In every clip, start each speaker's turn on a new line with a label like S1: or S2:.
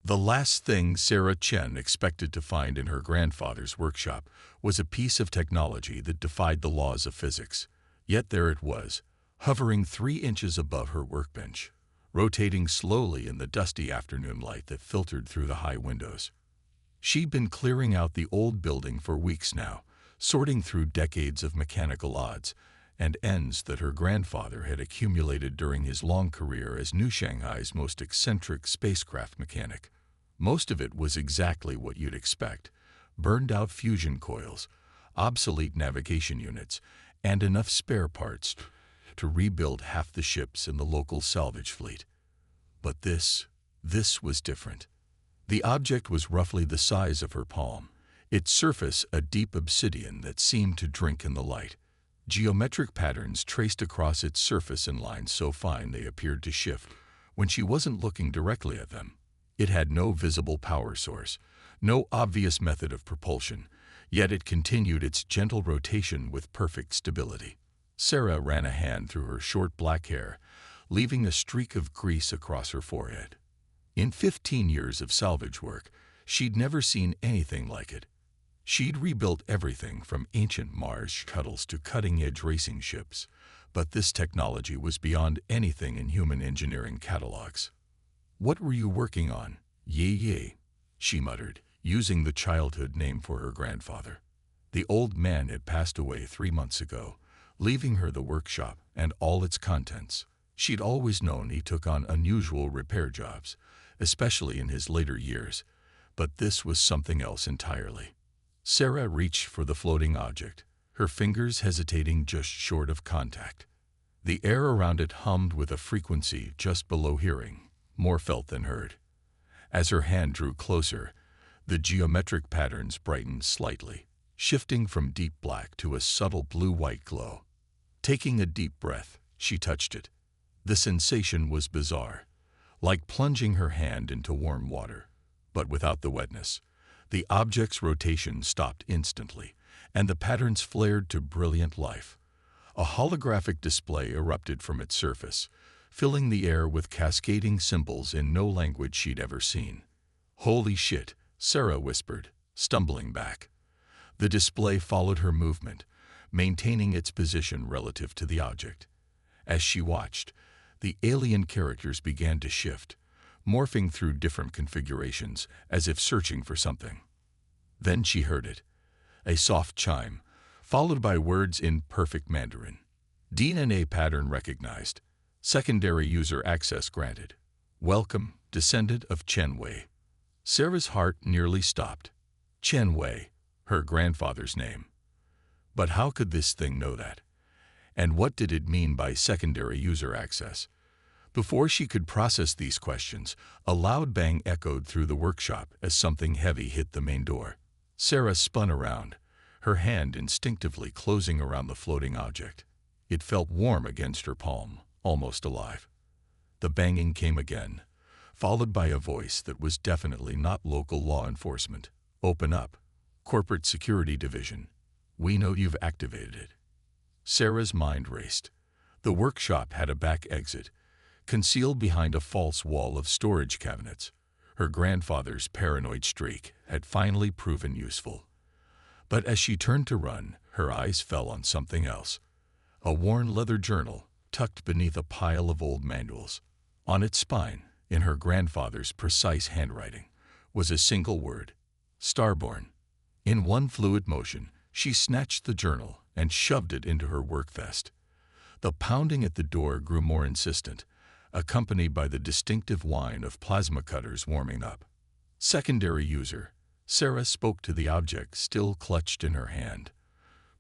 S1: The last thing Sarah Chen expected to find in her grandfather's workshop was a piece of technology that defied the laws of physics. Yet there it was, hovering 3 inches above her workbench, rotating slowly in the dusty afternoon light that filtered through the high windows. She'd been clearing out the old building for weeks now, sorting through decades of mechanical odds and ends that her grandfather had accumulated during his long career as New Shanghai's most eccentric spacecraft mechanic. Most of it was exactly what you'd expect: burned-out fusion coils, obsolete navigation units, and enough spare parts to rebuild half the ships in the local salvage fleet. But this was different. The object was roughly the size of her palm, its surface a deep obsidian that seemed to drink in the light. Geometric patterns traced across its surface in lines so fine they appeared to shift when she wasn't looking directly at them. It had no visible power source, no obvious method of propulsion, yet it continued its gentle rotation with perfect stability. Sarah ran a hand through her short black hair, leaving a streak of grease across her forehead. In 15 years of salvage work, she'd never seen anything like it. She'd rebuilt everything from ancient Mars shuttles to cutting-edge racing ships, but this technology was beyond anything in human engineering catalogs. "What were you working on, Ye?" she muttered, using the childhood name for her grandfather. The old man had passed away 3 months ago, leaving her the workshop and all its contents. She'd always known he took on unusual repair jobs, especially in his later years, but this was something else entirely. Sarah reached for the floating object, her fingers hesitating just short of contact. The air around it hummed with a frequency just below hearing, more felt than heard. As her hand drew closer, the geometric patterns brightened slightly, shifting from deep black to a subtle blue-white glow. Taking a deep breath, she touched it. The sensation was bizarre, like plunging her hand into warm water, but without the wetness. The object's rotation stopped instantly, and the patterns flared to brilliant life. A holographic display erupted from its surface, filling the air with cascading symbols in no language she'd ever seen. "Holy shit," Sarah whispered, stumbling back. The display followed her movement, maintaining its position relative to the object. As she watched, the alien characters began to shift, morphing through different configurations as if searching for something. Then she heard it, a soft chime, followed by words in perfect Mandarin. DNA pattern recognized. Secondary user access granted. Welcome, descendant of Chen Wei. Sarah's heart nearly stopped. Chen Wei, her grandfather's name. But how could this thing know that? And what did it mean by secondary user access? Before she could process these questions, a loud bang echoed through the workshop as something heavy hit the main door. Sarah spun around, her hand instinctively closing around the floating object. It felt warm against her palm, almost alive. The banging came again, followed by a voice that was definitely not local law enforcement. "Open up. Corporate Security Division. We know you've activated it." Sarah's mind raced. The workshop had a back exit, concealed behind a false wall of storage cabinets. Her grandfather's paranoid streak had finally proven useful. But as she turned to run, her eyes fell on something else. A worn leather journal, tucked beneath a pile of old manuals. On its spine, in her grandfather's precise handwriting, was a single word: Starborn. In one fluid motion, she snatched the journal and shoved it into her work vest. The pounding at the door grew more insistent, accompanied by the distinctive whine of plasma cutters warming up. "Secondary user," Sarah spoke to the object still clutched in her hand,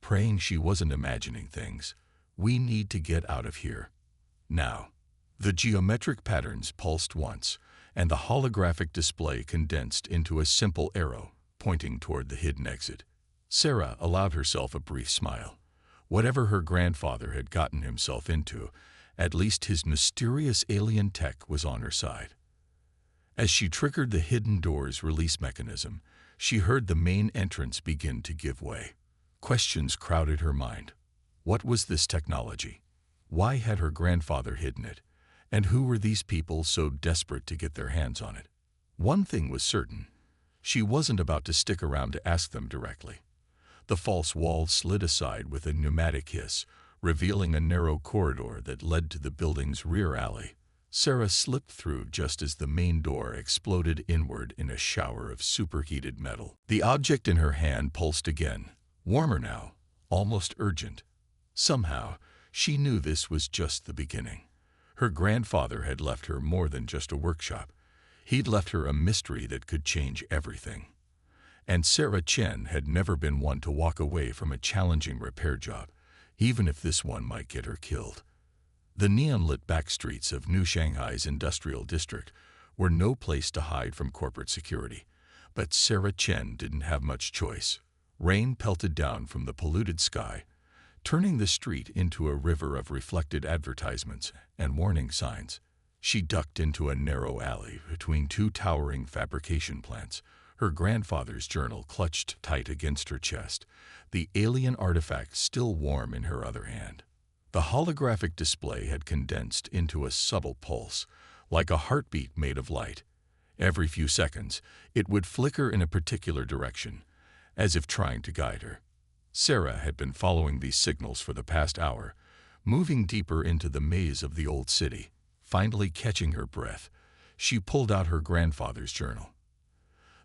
S1: praying she wasn't imagining things. "We need to get out of here. Now." The geometric patterns pulsed once, and the holographic display condensed into a simple arrow, pointing toward the hidden exit. Sarah allowed herself a brief smile. Whatever her grandfather had gotten himself into, at least his mysterious alien tech was on her side. As she triggered the hidden door's release mechanism, she heard the main entrance begin to give way. Questions crowded her mind. What was this technology? Why had her grandfather hidden it? And who were these people so desperate to get their hands on it? One thing was certain. She wasn't about to stick around to ask them directly. The false wall slid aside with a pneumatic hiss, revealing a narrow corridor that led to the building's rear alley. Sarah slipped through just as the main door exploded inward in a shower of superheated metal. The object in her hand pulsed again, warmer now, almost urgent. Somehow, she knew this was just the beginning. Her grandfather had left her more than just a workshop. He'd left her a mystery that could change everything. And Sarah Chen had never been one to walk away from a challenging repair job, even if this one might get her killed. The neon-lit back streets of New Shanghai's industrial district were no place to hide from corporate security, but Sarah Chen didn't have much choice. Rain pelted down from the polluted sky, turning the street into a river of reflected advertisements and warning signs. She ducked into a narrow alley between two towering fabrication plants, her grandfather's journal clutched tight against her chest, the alien artifact still warm in her other hand. The holographic display had condensed into a subtle pulse, like a heartbeat made of light. Every few seconds, it would flicker in a particular direction, as if trying to guide her. Sarah had been following these signals for the past hour, moving deeper into the maze of the old city. Finally catching her breath, she pulled out her grandfather's journal.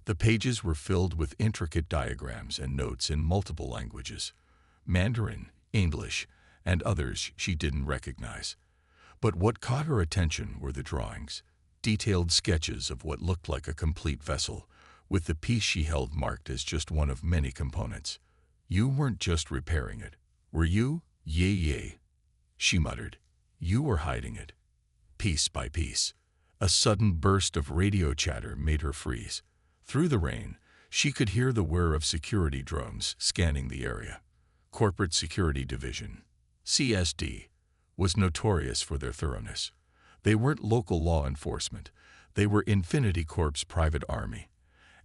S1: The pages were filled with intricate diagrams and notes in multiple languages, Mandarin, English, and others she didn't recognize. But what caught her attention were the drawings, detailed sketches of what looked like a complete vessel, with the piece she held marked as just one of many components. "You weren't just repairing it, were you?" "Yay," she muttered. "You were hiding it." Piece by piece, a sudden burst of radio chatter made her freeze. Through the rain, she could hear the whir of security drones scanning the area. Corporate Security Division, CSD, was notorious for their thoroughness. They weren't local law enforcement. They were Infinity Corp's private army,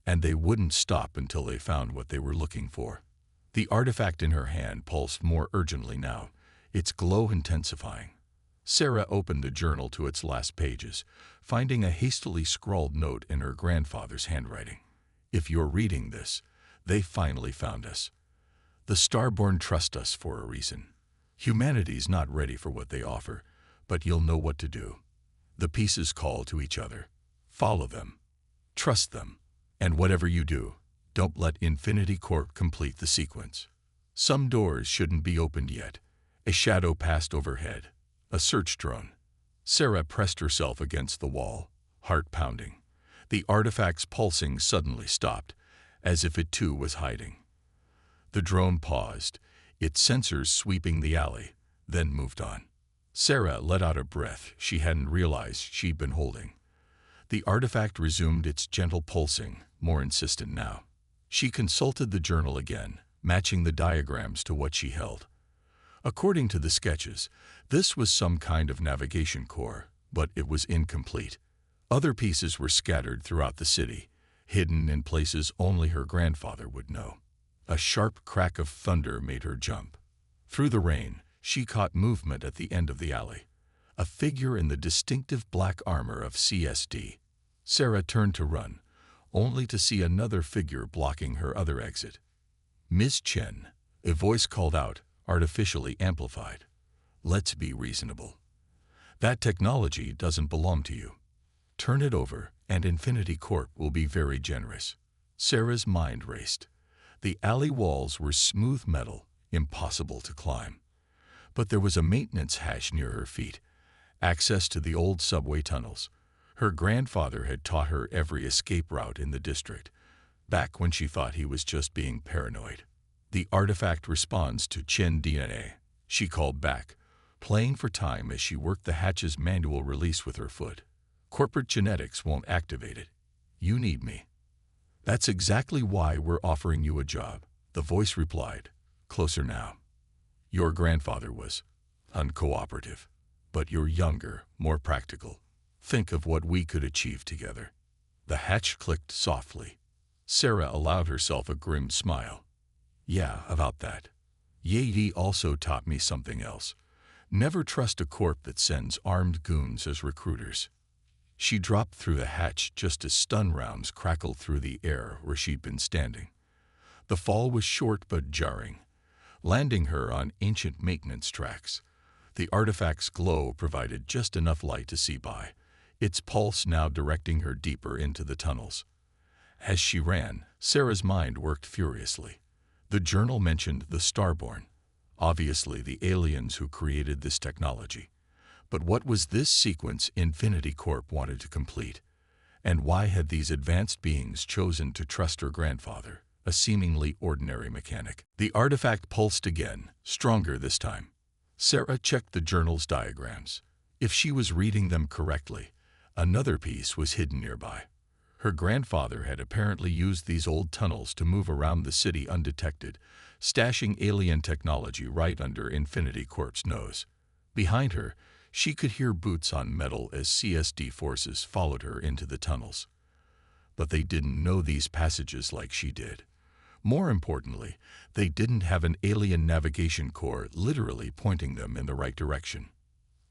S1: and they wouldn't stop until they found what they were looking for. The artifact in her hand pulsed more urgently now, its glow intensifying. Sarah opened the journal to its last pages, finding a hastily scrawled note in her grandfather's handwriting. "If you're reading this, they finally found us. The Starborn trust us for a reason. Humanity's not ready for what they offer, but you'll know what to do. The pieces call to each other. Follow them. Trust them. And whatever you do, don't let Infinity Corp complete the sequence." Some doors shouldn't be opened yet. A shadow passed overhead. A search drone. Sarah pressed herself against the wall, heart pounding. The artifact's pulsing suddenly stopped, as if it too was hiding. The drone paused, its sensors sweeping the alley, then moved on. Sarah let out a breath she hadn't realized she'd been holding. The artifact resumed its gentle pulsing, more insistent now. She consulted the journal again, matching the diagrams to what she held. According to the sketches, this was some kind of navigation core, but it was incomplete. Other pieces were scattered throughout the city, hidden in places only her grandfather would know. A sharp crack of thunder made her jump. Through the rain, she caught movement at the end of the alley, a figure in the distinctive black armor of CSD. Sarah turned to run, only to see another figure blocking her other exit. "Miss Chen," a voice called out, artificially amplified. "Let's be reasonable. That technology doesn't belong to you. Turn it over, and Infinity Corp will be very generous." Sarah's mind raced. The alley walls were smooth metal, impossible to climb. But there was a maintenance hatch near her feet, access to the old subway tunnels. Her grandfather had taught her every escape route in the district, back when she thought he was just being paranoid. "The artifact responds to Chen DNA," she called back, playing for time as she worked the hatch's manual release with her foot. "Corporate genetics won't activate it. You need me." "That's exactly why we're offering you a job," the voice replied, closer now. "Your grandfather was uncooperative, but you're younger, more practical. Think of what we could achieve together." The hatch clicked softly. Sarah allowed herself a grim smile. "Yeah, about that. Ye also taught me something else. Never trust a corp that sends armed goons as recruiters." She dropped through the hatch just as stun rounds crackled through the air where she'd been standing. The fall was short but jarring, landing her on ancient maintenance tracks. The artifact's glow provided just enough light to see by, its pulse now directing her deeper into the tunnels. As she ran, Sarah's mind worked furiously. The journal mentioned the Starborn, obviously the aliens who created this technology. But what was this sequence Infinity Corp wanted to complete? And why had these advanced beings chosen to trust her grandfather, a seemingly ordinary mechanic? The artifact pulsed again, stronger this time. Sarah checked the journal's diagrams. If she was reading them correctly, another piece was hidden nearby. Her grandfather had apparently used these old tunnels to move around the city undetected, stashing alien technology right under Infinity Corp's nose. Behind her, she could hear boots on metal as CSD forces followed her into the tunnels. But they didn't know these passages like she did. More importantly, they didn't have an alien navigation core literally pointing them in the right direction.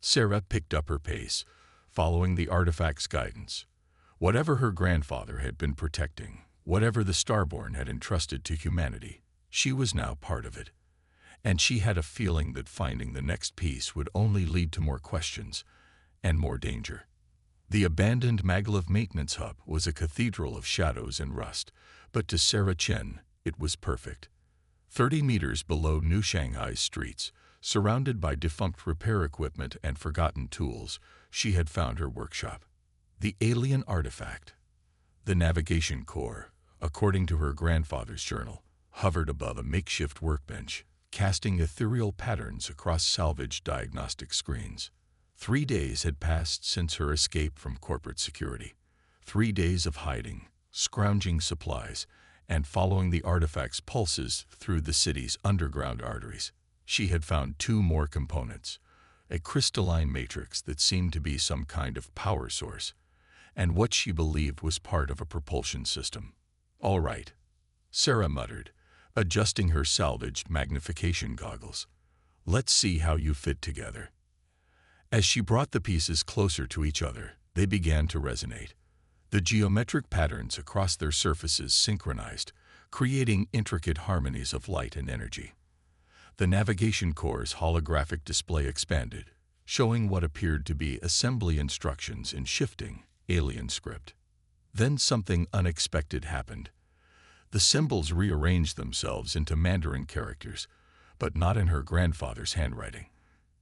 S1: Sarah picked up her pace, following the artifact's guidance. Whatever her grandfather had been protecting, whatever the Starborn had entrusted to humanity, she was now part of it. And she had a feeling that finding the next piece would only lead to more questions and more danger. The abandoned Maglev maintenance hub was a cathedral of shadows and rust, but to Sarah Chen, it was perfect. 30 meters below New Shanghai's streets, surrounded by defunct repair equipment and forgotten tools, she had found her workshop. The alien artifact, the navigation core, according to her grandfather's journal, hovered above a makeshift workbench, casting ethereal patterns across salvaged diagnostic screens. 3 days had passed since her escape from corporate security. 3 days of hiding, scrounging supplies, and following the artifact's pulses through the city's underground arteries. She had found 2 more components, a crystalline matrix that seemed to be some kind of power source, and what she believed was part of a propulsion system. "All right," Sarah muttered, adjusting her salvaged magnification goggles. "Let's see how you fit together." As she brought the pieces closer to each other, they began to resonate. The geometric patterns across their surfaces synchronized, creating intricate harmonies of light and energy. The navigation core's holographic display expanded, showing what appeared to be assembly instructions in shifting, alien script. Then something unexpected happened. The symbols rearranged themselves into Mandarin characters, but not in her grandfather's handwriting.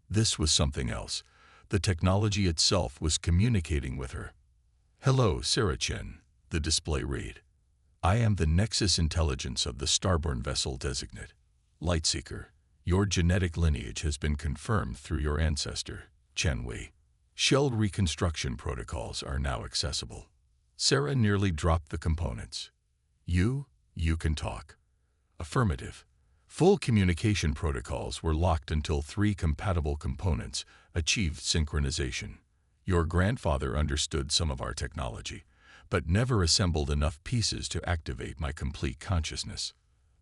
S1: This was something else. The technology itself was communicating with her. "Hello, Sarah Chen," the display read. "I am the Nexus intelligence of the Starborn vessel designate. Lightseeker, your genetic lineage has been confirmed through your ancestor, Chen Wei. Shell reconstruction protocols are now accessible." Sarah nearly dropped the components. You can talk." "Affirmative." Full communication protocols were locked until 3 compatible components achieved synchronization. "Your grandfather understood some of our technology, but never assembled enough pieces to activate my complete consciousness."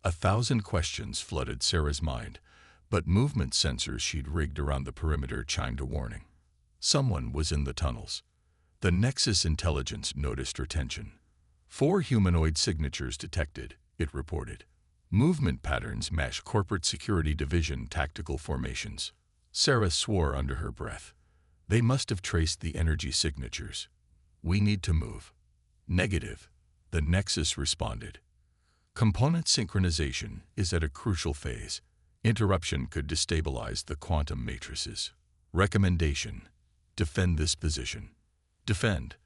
S1: 1,000 questions flooded Sarah's mind, but movement sensors she'd rigged around the perimeter chimed a warning. Someone was in the tunnels. The Nexus intelligence noticed her tension. 4 humanoid signatures detected, it reported. Movement patterns match Corporate Security Division tactical formations. Sarah swore under her breath. They must have traced the energy signatures. "We need to move." "Negative," the Nexus responded. "Component synchronization is at a crucial phase. Interruption could destabilize the quantum matrices. Recommendation: defend this position." Defend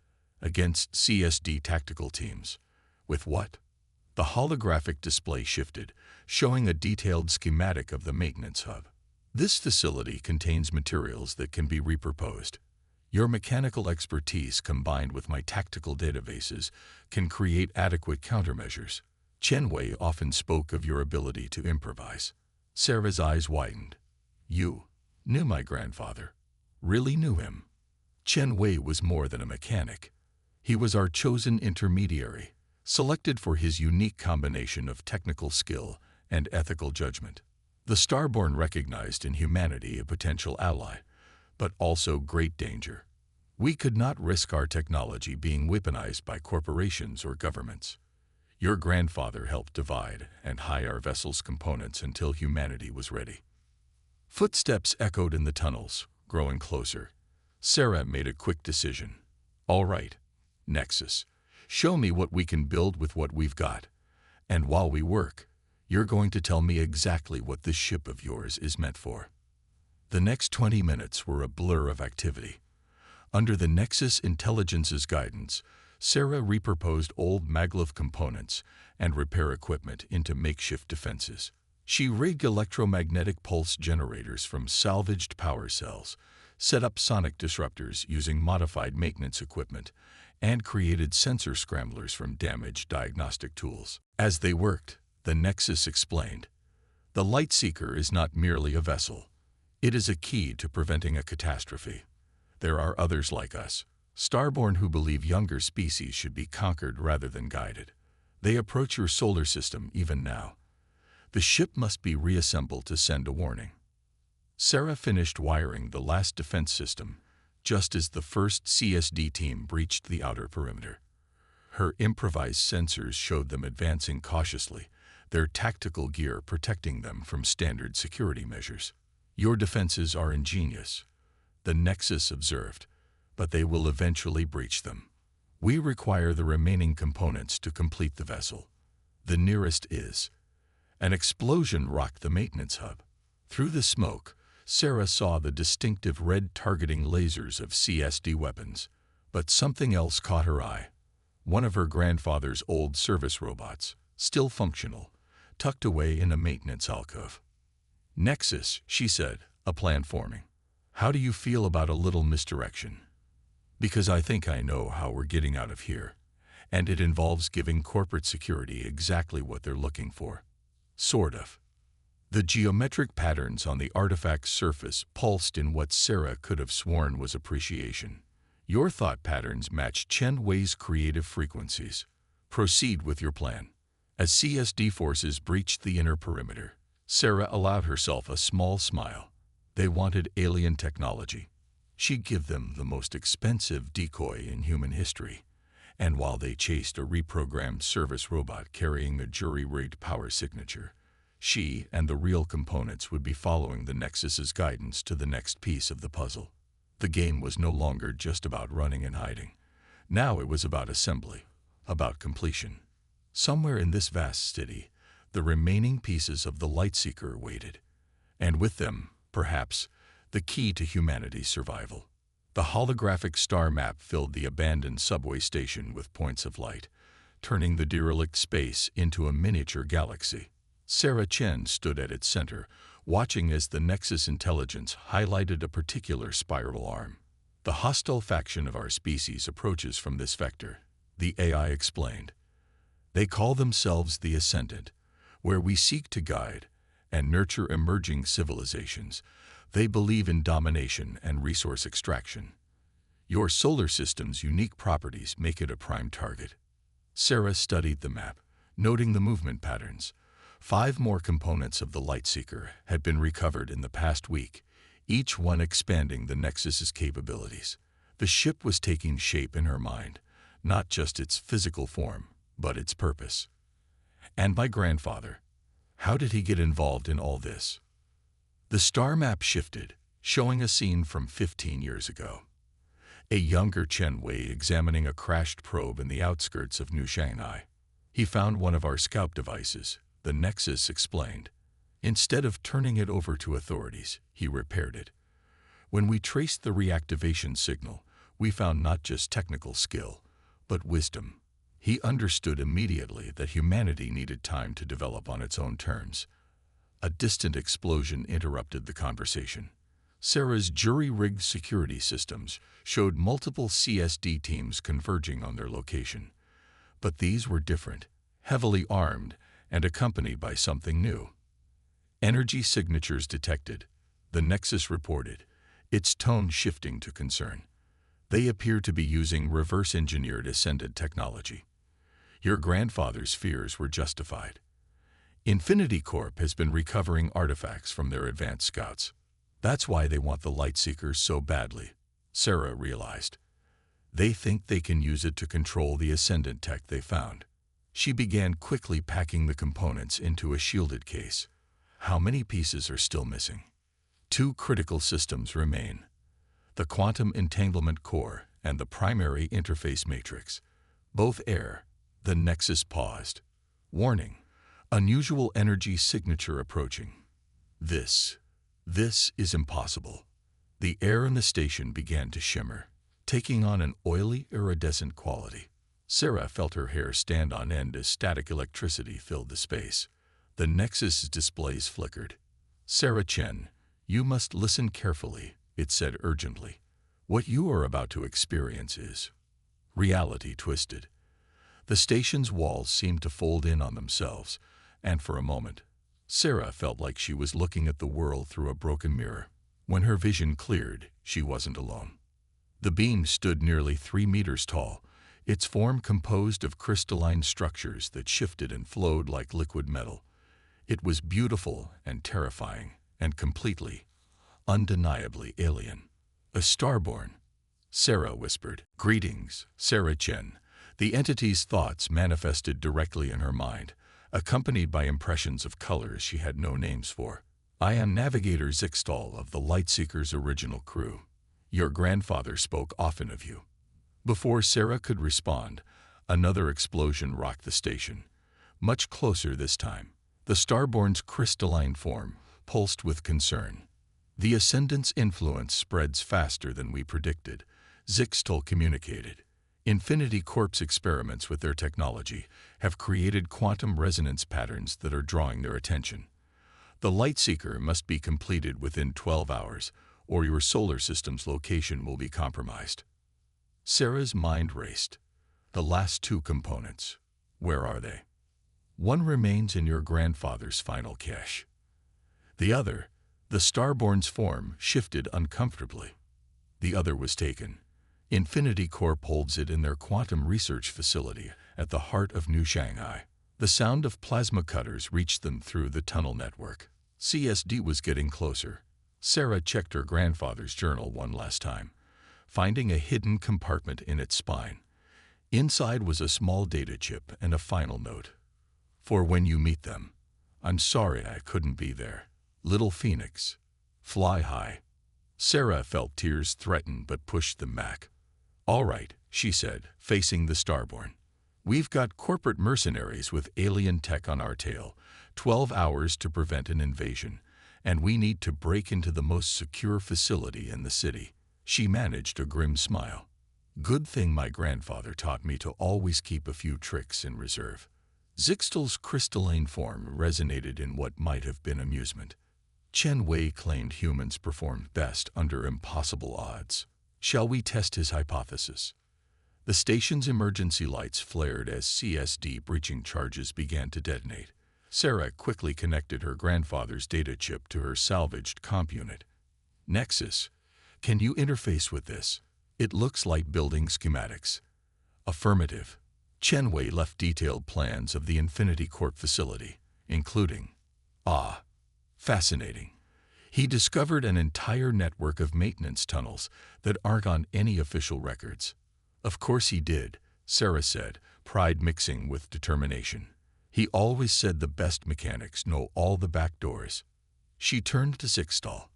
S1: against CSD tactical teams. With what? The holographic display shifted, showing a detailed schematic of the maintenance hub. "This facility contains materials that can be repurposed. Your mechanical expertise combined with my tactical databases can create adequate countermeasures." Chen Wei often spoke of your ability to improvise. Sarah's eyes widened. "You knew my grandfather? Really knew him?" Chen Wei was more than a mechanic. He was our chosen intermediary, selected for his unique combination of technical skill and ethical judgment. The Starborn recognized in humanity a potential ally, but also great danger. We could not risk our technology being weaponized by corporations or governments. Your grandfather helped divide and hide our vessel's components until humanity was ready. Footsteps echoed in the tunnels, growing closer. Sarah made a quick decision. All right, Nexus, show me what we can build with what we've got. And while we work, you're going to tell me exactly what this ship of yours is meant for. The next 20 minutes were a blur of activity. Under the Nexus Intelligence's guidance, Sarah repurposed old maglev components and repair equipment into makeshift defenses. She rigged electromagnetic pulse generators from salvaged power cells, set up sonic disruptors using modified maintenance equipment, and created sensor scramblers from damaged diagnostic tools. As they worked, the Nexus explained, "The Lightseeker is not merely a vessel. It is a key to preventing a catastrophe. There are others like us, starborn, who believe younger species should be conquered rather than guided. They approach your solar system even now. The ship must be reassembled to send a warning." Sarah finished wiring the last defense system just as the first CSD team breached the outer perimeter. Her improvised sensors showed them advancing cautiously, their tactical gear protecting them from standard security measures. "Your defenses are ingenious," the Nexus observed, "but they will eventually breach them. We require the remaining components to complete the vessel. The nearest is." An explosion rocked the maintenance hub. Through the smoke, Sarah saw the distinctive red targeting lasers of CSD weapons. But something else caught her eye. One of her grandfather's old service robots, still functional, tucked away in a maintenance alcove. "Nexus," she said, a plan forming. "How do you feel about a little misdirection? Because I think I know how we're getting out of here, and it involves giving corporate security exactly what they're looking for." Sort of. The geometric patterns on the artifact's surface pulsed in what Sarah could have sworn was appreciation. "Your thought patterns match Chen Wei's creative frequencies. Proceed with your plan." As CSD forces breached the inner perimeter, Sarah allowed herself a small smile. They wanted alien technology. She'd give them the most expensive decoy in human history. And while they chased a reprogrammed service robot carrying a jury-rigged power signature, she and the real components would be following the Nexus's guidance to the next piece of the puzzle. The game was no longer just about running and hiding. Now it was about assembly, about completion. Somewhere in this vast city, the remaining pieces of the Lightseeker waited. And with them, perhaps, the key to humanity's survival. The holographic star map filled the abandoned subway station with points of light, turning the derelict space into a miniature galaxy. Sarah Chen stood at its center, watching as the Nexus intelligence highlighted a particular spiral arm. "The hostile faction of our species approaches from this vector," the AI explained. "They call themselves the Ascendant, where we seek to guide and nurture emerging civilizations. They believe in domination and resource extraction. Your solar system's unique properties make it a prime target." Sarah studied the map, noting the movement patterns. 5 more components of the Lightseeker had been recovered in the past week, each one expanding the Nexus's capabilities. The ship was taking shape in her mind, not just its physical form, but its purpose. And my grandfather, how did he get involved in all this? The star map shifted, showing a scene from 15 years ago. A younger Chen Wei examining a crashed probe in the outskirts of New Shanghai. "He found one of our scout devices," the Nexus explained. "Instead of turning it over to authorities, he repaired it. When we traced the reactivation signal, we found not just technical skill, but wisdom. He understood immediately that humanity needed time to develop on its own terms." A distant explosion interrupted the conversation. Sarah's jury-rigged security systems showed multiple CSD teams converging on their location. But these were different, heavily armed, and accompanied by something new. "Energy signatures detected," the Nexus reported, its tone shifting to concern. "They appear to be using reverse-engineered Ascendant technology. Your grandfather's fears were justified. Infinity Corp has been recovering artifacts from their advanced scouts. That's why they want the Lightseekers so badly," Sarah realized. They think they can use it to control the ascendant tech they found. She began quickly packing the components into a shielded case. How many pieces are still missing? 2 critical systems remain: the quantum entanglement core and the primary interface matrix. Both air. The Nexus paused. Warning. Unusual energy signature approaching. This is impossible. The air in the station began to shimmer, taking on an oily, iridescent quality. Sarah felt her hair stand on end as static electricity filled the space. The Nexus displays flickered. "Sarah Chen, you must listen carefully," it said urgently. "What you are about to experience is..." Reality twisted. The station's walls seemed to fold in on themselves, and for a moment, Sarah felt like she was looking at the world through a broken mirror. When her vision cleared, she wasn't alone. The beam stood nearly 3 meters tall, its form composed of crystalline structures that shifted and flowed like liquid metal. It was beautiful and terrifying, and completely, undeniably alien. "A starborn," Sarah whispered. "Greetings, Sarah Chen." The entity's thoughts manifested directly in her mind, accompanied by impressions of colors she had no names for. "I am Navigator Zixtal of the Lightseeker's original crew. Your grandfather spoke often of you." Before Sarah could respond, another explosion rocked the station. Much closer this time. The starborn's crystalline form pulsed with concern. "The Ascendant's influence spreads faster than we predicted," Zixtal communicated. "Infinity Corp's experiments with their technology have created quantum resonance patterns that are drawing their attention. The Lightseeker must be completed within 12 hours, or your solar system's location will be compromised." Sarah's mind raced. "The last 2 components, where are they?" "One remains in your grandfather's final cache. The other," the starborn's form shifted uncomfortably. "The other was taken. Infinity Corp holds it in their quantum research facility at the heart of New Shanghai." The sound of plasma cutters reached them through the tunnel network. CSD was getting closer. Sarah checked her grandfather's journal one last time, finding a hidden compartment in its spine. Inside was a small data chip and a final note. "For when you meet them, I'm sorry I couldn't be there. Little Phoenix, fly high." Sarah felt tears threaten but pushed them back. "All right," she said, facing the starborn. "We've got corporate mercenaries with alien tech on our tail, 12 hours to prevent an invasion, and we need to break into the most secure facility in the city." She managed a grim smile. "Good thing my grandfather taught me to always keep a few tricks in reserve." Zixtal's crystalline form resonated in what might have been amusement. Chen Wei claimed humans performed best under impossible odds. Shall we test his hypothesis? The station's emergency lights flared as CSD breaching charges began to detonate. Sarah quickly connected her grandfather's data chip to her salvaged comp unit. "Nexus, can you interface with this? It looks like building schematics." "Affirmative." Chen Wei left detailed plans of the Infinity Corp facility, including... Fascinating. He discovered an entire network of maintenance tunnels that aren't on any official records. "Of course he did," Sarah said, pride mixing with determination. "He always said the best mechanics know all the back doors." She turned to Zixtal.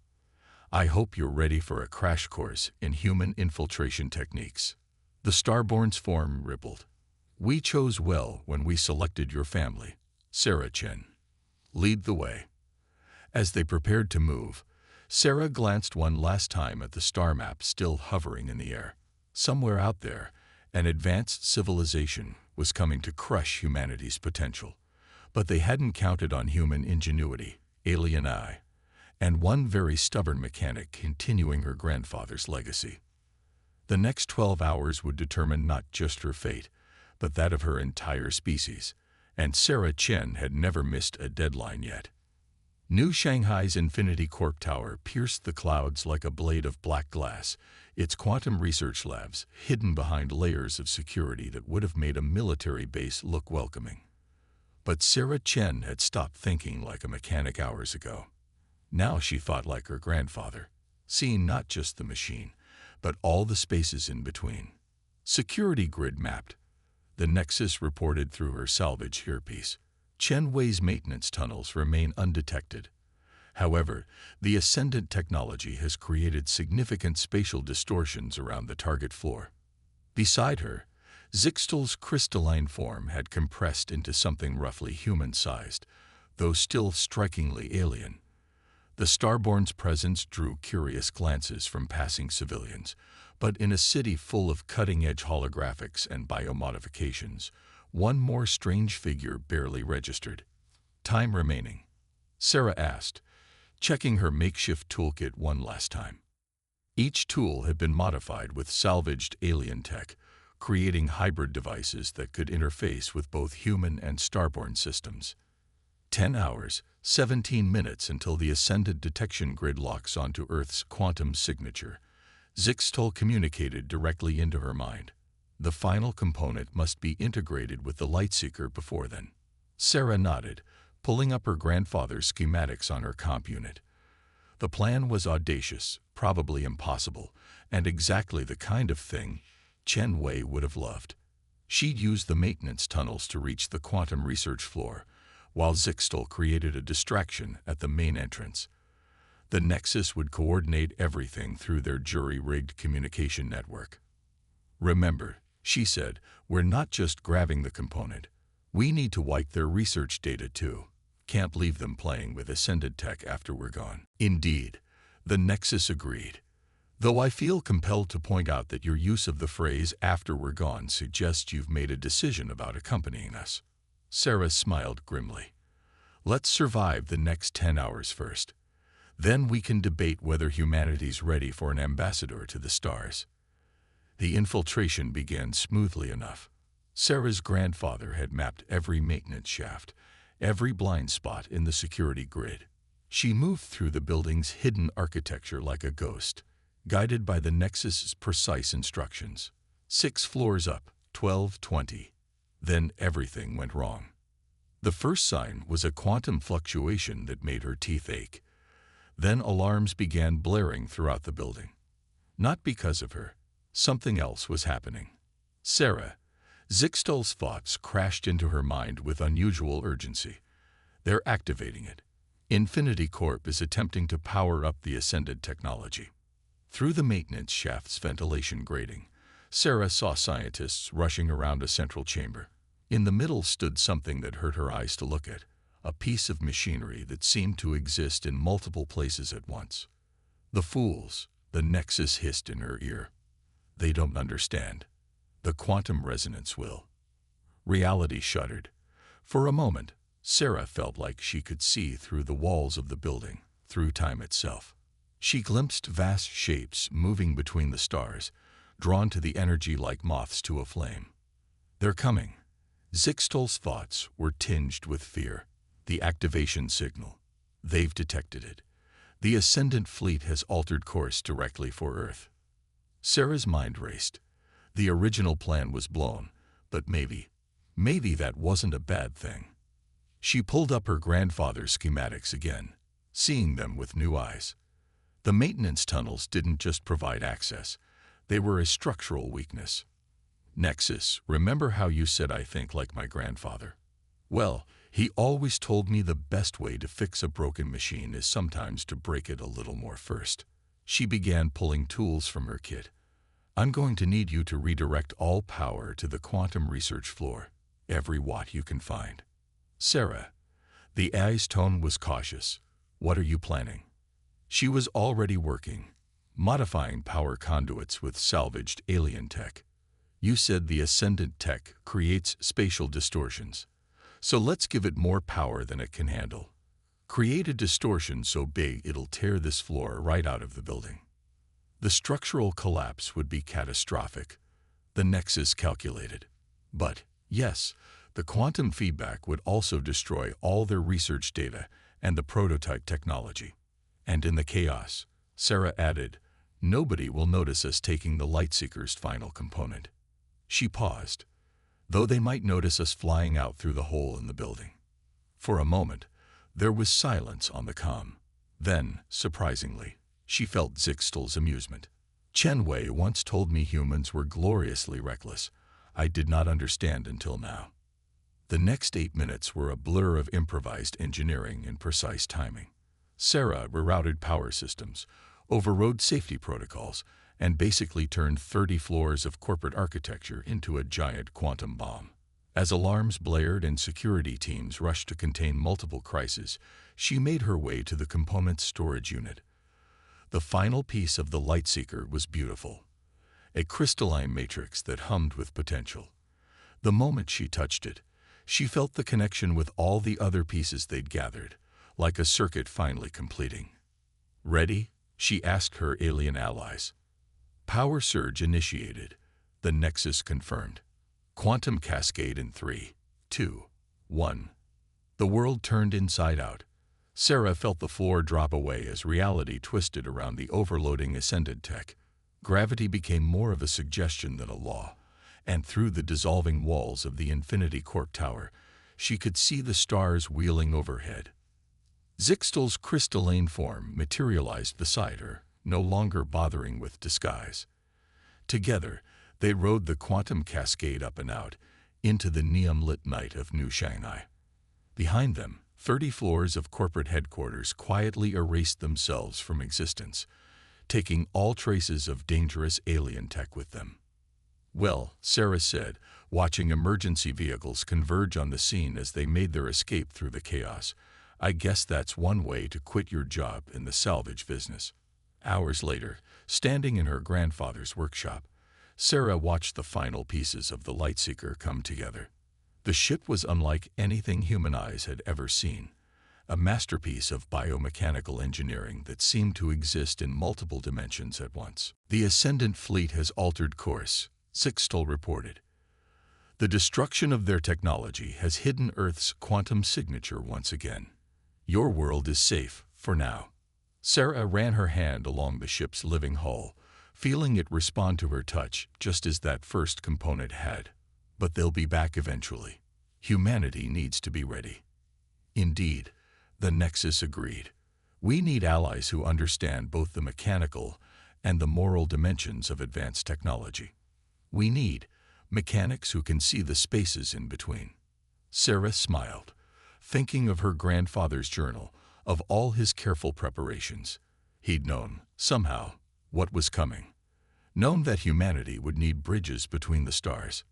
S1: "I hope you're ready for a crash course in human infiltration techniques." The starborn's form rippled. "We chose well when we selected your family, Sarah Chen. Lead the way." As they prepared to move, Sarah glanced one last time at the star map still hovering in the air. Somewhere out there, an advanced civilization was coming to crush humanity's potential. But they hadn't counted on human ingenuity, alien eye, and one very stubborn mechanic continuing her grandfather's legacy. The next 12 hours would determine not just her fate, but that of her entire species, and Sarah Chen had never missed a deadline yet. New Shanghai's Infinity Corp Tower pierced the clouds like a blade of black glass, its quantum research labs hidden behind layers of security that would have made a military base look welcoming. But Sarah Chen had stopped thinking like a mechanic hours ago. Now she thought like her grandfather, seeing not just the machine, but all the spaces in between. Security grid mapped. The Nexus reported through her salvage earpiece. Chen Wei's maintenance tunnels remain undetected. However, the Ascendant technology has created significant spatial distortions around the target floor. Beside her, Zixtal's crystalline form had compressed into something roughly human-sized, though still strikingly alien. The Starborn's presence drew curious glances from passing civilians, but in a city full of cutting-edge holographics and biomodifications, one more strange figure barely registered. Time remaining? Sarah asked, checking her makeshift toolkit one last time. Each tool had been modified with salvaged alien tech, creating hybrid devices that could interface with both human and Starborn systems. 10 hours, 17 minutes until the Ascendant detection grid locks onto Earth's quantum signature. Zixtal communicated directly into her mind. The final component must be integrated with the Lightseeker before then. Sarah nodded, pulling up her grandfather's schematics on her comp unit. The plan was audacious, probably impossible, and exactly the kind of thing Chen Wei would have loved. She'd use the maintenance tunnels to reach the quantum research floor, while Zixtal created a distraction at the main entrance. The Nexus would coordinate everything through their jury-rigged communication network. Remember, she said, we're not just grabbing the component. We need to wipe their research data too. Can't leave them playing with Ascendant tech after we're gone. Indeed, the Nexus agreed. Though I feel compelled to point out that your use of the phrase "after we're gone" suggests you've made a decision about accompanying us. Sarah smiled grimly. Let's survive the next 10 hours first. Then we can debate whether humanity's ready for an ambassador to the stars. The infiltration began smoothly enough. Sarah's grandfather had mapped every maintenance shaft, every blind spot in the security grid. She moved through the building's hidden architecture like a ghost, guided by the Nexus's precise instructions. 6 floors up, 1220. Then everything went wrong. The first sign was a quantum fluctuation that made her teeth ache. Then alarms began blaring throughout the building. Not because of her. Something else was happening. Sarah, Zixtal's thoughts crashed into her mind with unusual urgency. They're activating it. Infinity Corp is attempting to power up the Ascendant technology. Through the maintenance shaft's ventilation grating, Sarah saw scientists rushing around a central chamber. In the middle stood something that hurt her eyes to look at, a piece of machinery that seemed to exist in multiple places at once. The fools, the Nexus hissed in her ear. They don't understand. The quantum resonance will. Reality shuddered. For a moment, Sarah felt like she could see through the walls of the building, through time itself. She glimpsed vast shapes moving between the stars, drawn to the energy like moths to a flame. They're coming. Zixtal's thoughts were tinged with fear. The activation signal. They've detected it. The Ascendant fleet has altered course directly for Earth. Sarah's mind raced. The original plan was blown, but maybe that wasn't a bad thing. She pulled up her grandfather's schematics again, seeing them with new eyes. The maintenance tunnels didn't just provide access. They were a structural weakness. Nexus, remember how you said I think like my grandfather? Well, he always told me the best way to fix a broken machine is sometimes to break it a little more first. She began pulling tools from her kit. I'm going to need you to redirect all power to the quantum research floor, every watt you can find. Sarah, the AI's tone was cautious. What are you planning? She was already working, modifying power conduits with salvaged alien tech. You said the Ascendant tech creates spatial distortions. So let's give it more power than it can handle. Create a distortion so big it'll tear this floor right out of the building. The structural collapse would be catastrophic, the Nexus calculated. But, yes, the quantum feedback would also destroy all their research data and the prototype technology. And in the chaos, Sarah added, nobody will notice us taking the Lightseeker's final component. She paused. Though they might notice us flying out through the hole in the building. For a moment, there was silence on the comm. Then, surprisingly, she felt Zixtal's amusement. Chen Wei once told me humans were gloriously reckless. I did not understand until now. The next 8 minutes were a blur of improvised engineering and precise timing. Sarah rerouted power systems, overrode safety protocols, and basically turned 30 floors of corporate architecture into a giant quantum bomb. As alarms blared and security teams rushed to contain multiple crises, she made her way to the components storage unit. The final piece of the Lightseeker was beautiful, a crystalline matrix that hummed with potential. The moment she touched it, she felt the connection with all the other pieces they'd gathered, like a circuit finally completing. "Ready?" she asked her alien allies. Power surge initiated. The Nexus confirmed. Quantum cascade in 3, 2, 1. The world turned inside out. Sarah felt the floor drop away as reality twisted around the overloading Ascendant tech. Gravity became more of a suggestion than a law, and through the dissolving walls of the Infinity Court Tower, she could see the stars wheeling overhead. Zixtal's crystalline form materialized beside her, no longer bothering with disguise. Together, they rode the quantum cascade up and out, into the neon-lit night of New Shanghai. Behind them, 30 floors of corporate headquarters quietly erased themselves from existence, taking all traces of dangerous alien tech with them. "Well," Sarah said, watching emergency vehicles converge on the scene as they made their escape through the chaos, "I guess that's one way to quit your job in the salvage business." Hours later, standing in her grandfather's workshop, Sarah watched the final pieces of the Lightseeker come together. The ship was unlike anything human eyes had ever seen, a masterpiece of biomechanical engineering that seemed to exist in multiple dimensions at once. "The Ascendant fleet has altered course," Zixtal reported. "The destruction of their technology has hidden Earth's quantum signature once again. Your world is safe, for now." Sarah ran her hand along the ship's living hull, feeling it respond to her touch just as that first component had. "But they'll be back eventually. Humanity needs to be ready." "Indeed," the Nexus agreed. "We need allies who understand both the mechanical and the moral dimensions of advanced technology. We need mechanics who can see the spaces in between." Sarah smiled, thinking of her grandfather's journal, of all his careful preparations. He'd known, somehow, what was coming. Known that humanity would need bridges between the stars.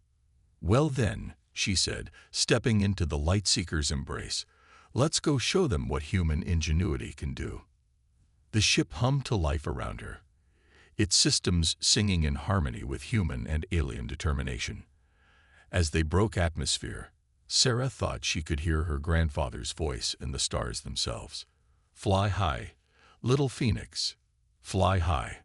S1: "Well then," she said, stepping into the Lightseeker's embrace, "let's go show them what human ingenuity can do." The ship hummed to life around her, its systems singing in harmony with human and alien determination. As they broke atmosphere, Sarah thought she could hear her grandfather's voice in the stars themselves. "Fly high, little phoenix, fly high."